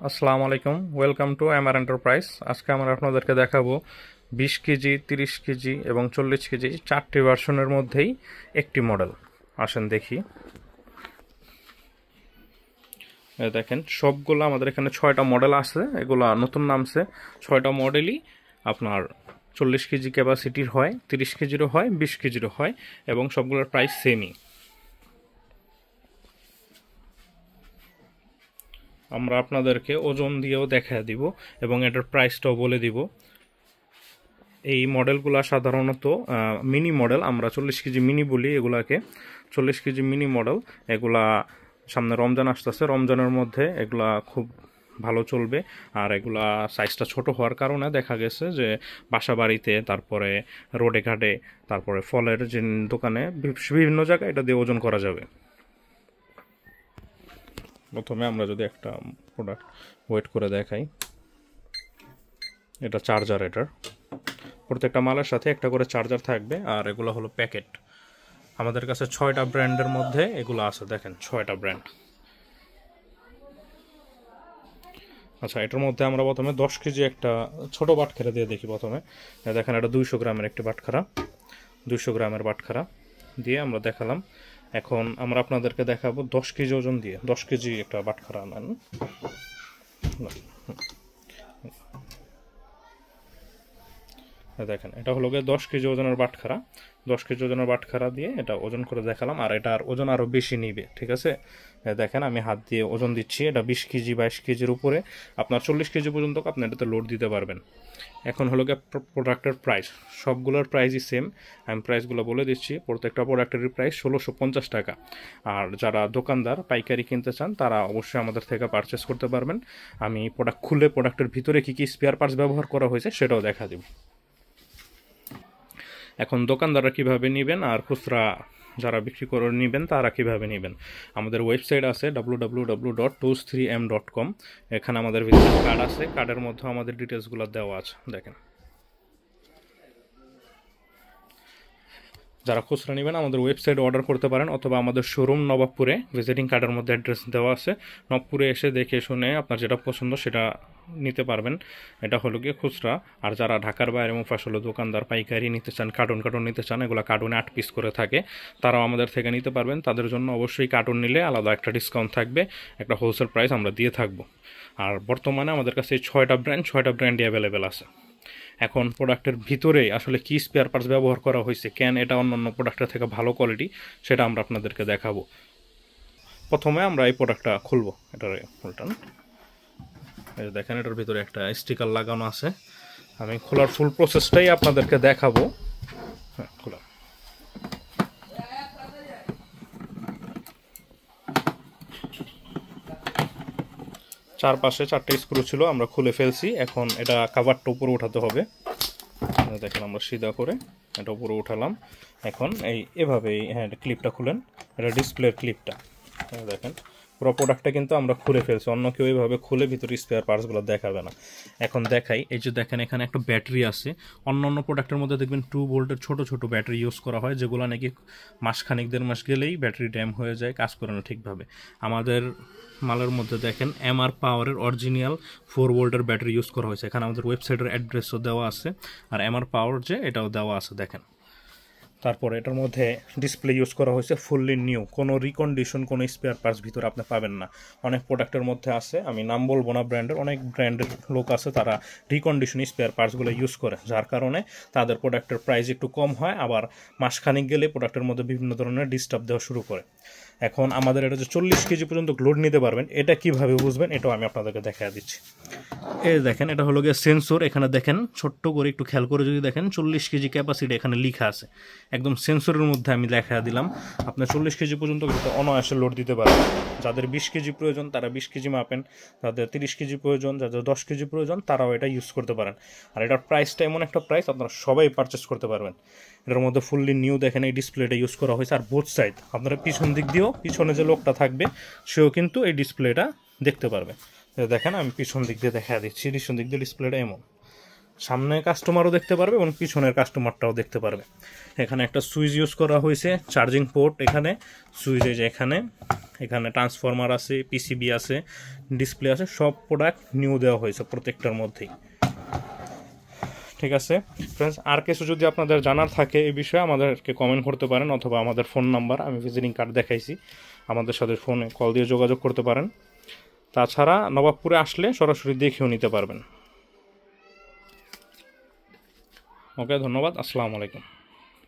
আসসালামু আলাইকুম, welcome to MR enterprise. আজকে আমরা আপনাদেরকে দেখাবো 20 কেজি, 30 কেজি এবং 40 কেজি চারটি ভার্সনের মধ্যেই একটি মডেল। আসেন দেখি। দেখেন সবগুলো আমাদের এখানে 6টা মডেল আছে, এগুলা নতুন নামছে। 6টা মডেলই আপনার 40 কেজি ক্যাপাসিটির হয়, 30 কেজিরও হয়, 20 কেজিরও হয় এবং সবগুলোর প্রাইস সেমই। আমরা আপনাদেরকে ওজন দিয়েও দেখা দিব এবং এটার প্রাইসটাও বলে দিব। এই মডেলগুলো সাধারণত মিনি মডেল, আমরা 40 কেজি মিনি বলি এগুলাকে। 40 কেজি মিনি মডেল এগুলা সামনে রমজান আসতেছে, রমজানের মধ্যে এগুলা খুব ভালো চলবে। আর এগুলা সাইজটা ছোট হওয়ার কারণে দেখা গেছে যে বাসা বাড়িতে, তারপরে রোডে ঘাটে, তারপরে ফলের যে দোকানে, বিভিন্ন জায়গায় এটা দিয়ে ওজন করা যাবে। প্রথমে আমরা যদি একটা প্রোডাক্ট ওয়েট করে দেখাই, এটা চার্জার। এটার প্রত্যেকটা মালের সাথে একটা করে চার্জার থাকবে আর এগুলো হলো প্যাকেট। আমাদের কাছে 6টা ব্র্যান্ডের মধ্যে এগুলো আছে, দেখেন 6টা ব্র্যান্ড। আচ্ছা, এটার মধ্যে আমরা প্রথমে 10 কেজি একটা ছোট বাটখারা দিয়ে দেখি। প্রথমে দেখেন, এটা 200 গ্রামের একটি বাটখারা, 200 গ্রামের বাটখারা দিয়ে আমরা দেখালাম। এখন আমরা আপনাদেরকে দেখাবো 10 কেজি ওজন দিয়ে 10 কেজি একটা বাটখারা নেন। দেখেন, এটা হলো গিয়ে 10 কেজি ওজনের বাটখারা। 10 কেজি ওজনের বাটখারা দিয়ে এটা ওজন করে দেখালাম, আর এটার ওজন আরও বেশি নিবে, ঠিক আছে। দেখেন, আমি হাত দিয়ে ওজন দিচ্ছি। এটা 20 কেজি, 22 কেজির উপরে আপনার 40 কেজি পর্যন্ত আপনি এটাতে লোড দিতে পারবেন। এখন হলো গিয়ে প্রোডাক্টের প্রাইস, সবগুলোর প্রাইসই সেম। আমি প্রাইসগুলো বলে দিচ্ছি। প্রত্যেকটা প্রোডাক্টেরই প্রাইস 1650 টাকা। আর যারা দোকানদার পাইকারি কিনতে চান তারা অবশ্যই আমাদের থেকে পারচেস করতে পারবেন। আমি প্রোডাক্ট খুলে প্রোডাক্টের ভিতরে কী কী স্পেয়ার পার্টস ব্যবহার করা হয়েছে সেটাও দেখা দেব। এখন দোকানদাররা কিভাবে নেবেন আর খুচরা যারা বিক্রি করে নেবেন তারা কিভাবে নেবেন, আমাদের ওয়েবসাইট আছে www.toos3m.com। এখানে আমাদের ভিজিট কার্ড আছে, কার্ডের মধ্যে আমাদের ডিটেলসগুলো দেওয়া আছে। দেখেন, যারা খুচরা নেবেন আমাদের ওয়েবসাইটে অর্ডার করতে পারেন, অথবা আমাদের শোরুম নবাবপুরে, ভিজিটিং কার্ডের মধ্যে অ্যাড্রেস দেওয়া আছে। নবপুরে এসে দেখে শুনে আপনার যেটা পছন্দ সেটা নিতে পারবেন। এটা হলো গিয়ে খুচরা। আর যারা ঢাকার বাইরে মুফাসলে দোকানদার পাইকারি নিতে চান, কার্টুন কার্টুন নিতে চান, এগুলো কার্টুনে 8 পিস করে থাকে, তারাও আমাদের থেকে নিতে পারবেন। তাদের জন্য অবশ্যই কার্টুন নিলে আলাদা একটা ডিসকাউন্ট থাকবে, একটা হোলসেল প্রাইস আমরা দিয়ে থাকবো। আর বর্তমানে আমাদের কাছে 6টা ব্র্যান্ডই অ্যাভেলেবেল আছে। এখন প্রোডাক্টের ভিতরে আসলে কি স্পেয়ার পার্টস ব্যবহার করা হয়েছে, কেন এটা অন্যান্য প্রোডাক্টের থেকে ভালো কোয়ালিটি, সেটা আমরা আপনাদেরকে দেখাবো। প্রথমে আমরা এই প্রোডাক্টটা খুলবো। এটার ফুলটান এই যে দেখেন, এটার ভিতরে একটা স্টিকার লাগানো আছে। আমি খোলার ফুল প্রসেসটাই আপনাদেরকে দেখাবো। হ্যাঁ, খোলা। চারপাশে 4টে স্ক্রু ছিল, আমরা খুলে ফেলছি। এখন এটা কাভারটা উপরে উঠাতে হবে। দেখেন, আমরা সিধা করে এটা উপরে উঠালাম। এখন এভাবেই, হ্যাঁ, ক্লিপটা খুলেন। এটা ডিসপ্লের ক্লিপটা। দেখেন, পুরো প্রোডাক্টটা কিন্তু আমরা খুলে ফেলছি। অন্য কেউ এইভাবে খুলে ভিতরে স্পেয়ার পার্টসগুলো দেখাবে না। এখন দেখাই। এই যে দেখেন, এখানে একটা ব্যাটারি আছে। অন্য প্রোডাক্টের মধ্যে দেখবেন 2 ভোল্টের ছোট ছোট ব্যাটারি ইউজ করা হয়, যেগুলো নাকি মাসখানিক 1.5 মাস গেলেই ব্যাটারি ড্যাম হয়ে যায়, কাজ করে না ঠিকভাবে। আমাদের মালের মধ্যে দেখেন এমআর পাওয়ারের অরিজিনাল 4 ভোল্টের ব্যাটারি ইউজ করা হয়েছে। এখানে আমাদের ওয়েবসাইটের অ্যাড্রেসও দেওয়া আছে, আর এমআর পাওয়ার যে এটাও দেওয়া আছে। দেখেন, তারপরে এটার মধ্যে ডিসপ্লে ইউজ করা হয়েছে ফুললি নিউ, কোনো রিকন্ডিশন, কোনো স্পেয়ার পার্টস ভিতরে আপনি পাবেন না। অনেক প্রোডাক্টের মধ্যে আছে, আমি নাম বলবো না ব্র্যান্ডের, অনেক ব্র্যান্ডের লোক আছে তারা রিকন্ডিশন স্পেয়ার পার্টসগুলো ইউজ করে, যার কারণে তাদের প্রোডাক্টের প্রাইস একটু কম হয়, আবার মাসখানিক গেলে প্রোডাক্টের মধ্যে বিভিন্ন ধরনের ডিস্টার্ব দেওয়া শুরু করে। এখন আমাদের এটা যে 40 কেজি পর্যন্ত লোড নিতে পারবেন, এটা কিভাবে বুঝবেন এটাও আমি আপনাদেরকে দেখা দিচ্ছি। এই দেখেন, এটা হলো গিয়ে সেন্সর। এখানে দেখেন ছোট্ট করে একটু খেয়াল করে যদি দেখেন, 40 কেজি ক্যাপাসিটি এখানে লেখা আছে। একদম সেন্সরের মধ্যে আমি দেখা দিলাম। আপনার 40 কেজি পর্যন্ত কিন্তু অনায়াসে লোড দিতে পারবেন। যাদের 20 কেজি প্রয়োজন তারা 20 কেজি মাপেন, যাদের 30 কেজি প্রয়োজন, যাদের 10 কেজি প্রয়োজন তারাও এটা ইউজ করতে পারেন। আর এটার প্রাইসটা এমন একটা প্রাইস, আপনারা সবাই পারচেস করতে পারবেন। এটার মধ্যে ফুললি নিউ দেখেন, এই ডিসপ্লেটা ইউজ করা হয়েছে। আর বোথ সাইড আপনারা পিছন দিক দিয়েও, পিছনে যে লোকটা থাকবে সেও কিন্তু এই ডিসপ্লেটা দেখতে পারবে। দেখেন, আমি পিছন দিক দিয়ে দেখা দিচ্ছি। পিছন দিক দিয়ে ডিসপ্লেটা এমন, সামনে কাস্টমারও দেখতে পারবে এবং পিছনের কাস্টমারটাও দেখতে পারবে। এখানে একটা সুইচ ইউজ করা হয়েছে, চার্জিং পোর্ট, এখানে সুইচ, এই যে এখানে ট্রান্সফরমার আছে, পিসিবি আছে, ডিসপ্লে আছে, সব প্রোডাক্ট নিউ দেওয়া হয়েছে প্রত্যেকটার মধ্যেই। ঠিক আছে ফ্রেন্ডস, আর কিছু যদি আপনাদের জানার থাকে এই বিষয়ে আমাদেরকে কমেন্ট করতে পারেন, অথবা আমাদের ফোন নাম্বার, আমি ভিজিটিং কার্ড দেখাইছি, আমাদের সাথে ফোনে কল দিয়ে যোগাযোগ করতে পারেন। তাছাড়া নবাবপুরে আসলে সরাসরি দেখেও নিতে পারবেন। ওকে, ধন্যবাদ, আসসালামু আলাইকুম।